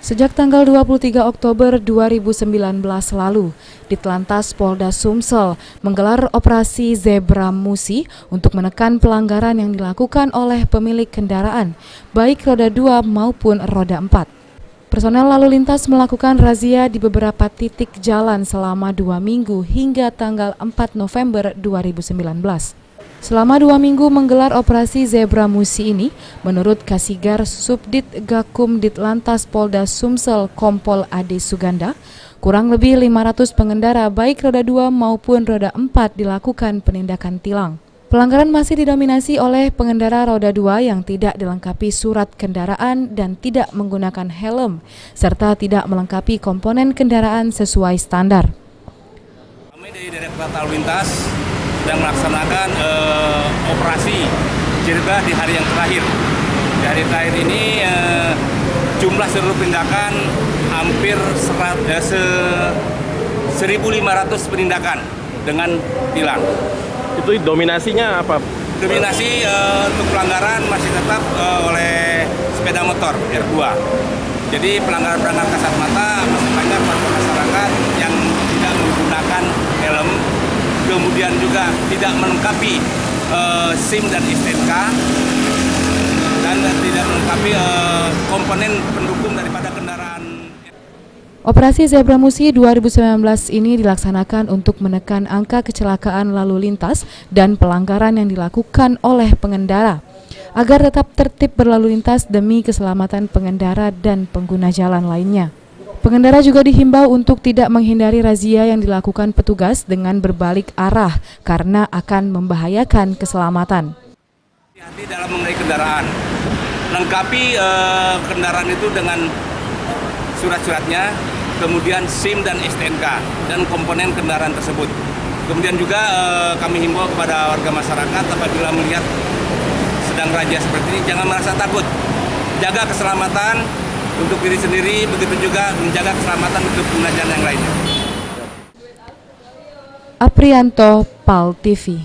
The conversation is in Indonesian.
Sejak tanggal 23 Oktober 2019 lalu, Ditlantas Polda Sumsel menggelar operasi Zebra Musi untuk menekan pelanggaran yang dilakukan oleh pemilik kendaraan, baik roda 2 maupun roda 4. Personel lalu lintas melakukan razia di beberapa titik jalan selama 2 minggu hingga tanggal 4 November 2019. Selama 2 minggu menggelar operasi Zebra Musi ini, menurut Kasigar Subdit Gakum Ditlantas Polda Sumsel Kompol Ade Suganda, kurang lebih 500 pengendara baik roda 2 maupun roda 4 dilakukan penindakan tilang. Pelanggaran masih didominasi oleh pengendara roda 2 yang tidak dilengkapi surat kendaraan dan tidak menggunakan helm, serta tidak melengkapi komponen kendaraan sesuai standar. Kami dari Direktorat Lalu Lintas sedang melaksanakan operasi Zebra di hari yang terakhir. Di hari terakhir ini jumlah seluruh tindakan hampir 1.500 penindakan dengan tilang. Itu dominasinya apa? Dominasi untuk pelanggaran masih tetap oleh sepeda motor R2. Jadi pelanggaran-pelanggaran kasat mata masih banyak masyarakat yang tidak menggunakan helm, kemudian juga tidak melengkapi SIM dan STNK, dan tidak melengkapi komponen pendukung daripada kendaraan. Operasi Zebra Musi 2019 ini dilaksanakan untuk menekan angka kecelakaan lalu lintas dan pelanggaran yang dilakukan oleh pengendara, agar tetap tertib berlalu lintas demi keselamatan pengendara dan pengguna jalan lainnya. Pengendara juga dihimbau untuk tidak menghindari razia yang dilakukan petugas dengan berbalik arah karena akan membahayakan keselamatan. Hati-hati dalam mengendarai kendaraan, lengkapi kendaraan itu dengan surat-suratnya, kemudian SIM dan STNK dan komponen kendaraan tersebut. Kemudian juga kami himbau kepada warga masyarakat apabila melihat sedang razia seperti ini, jangan merasa takut, jaga keselamatan untuk diri sendiri, begitu juga menjaga keselamatan untuk pengguna jalan yang lainnya. Aprianto, PAL TV.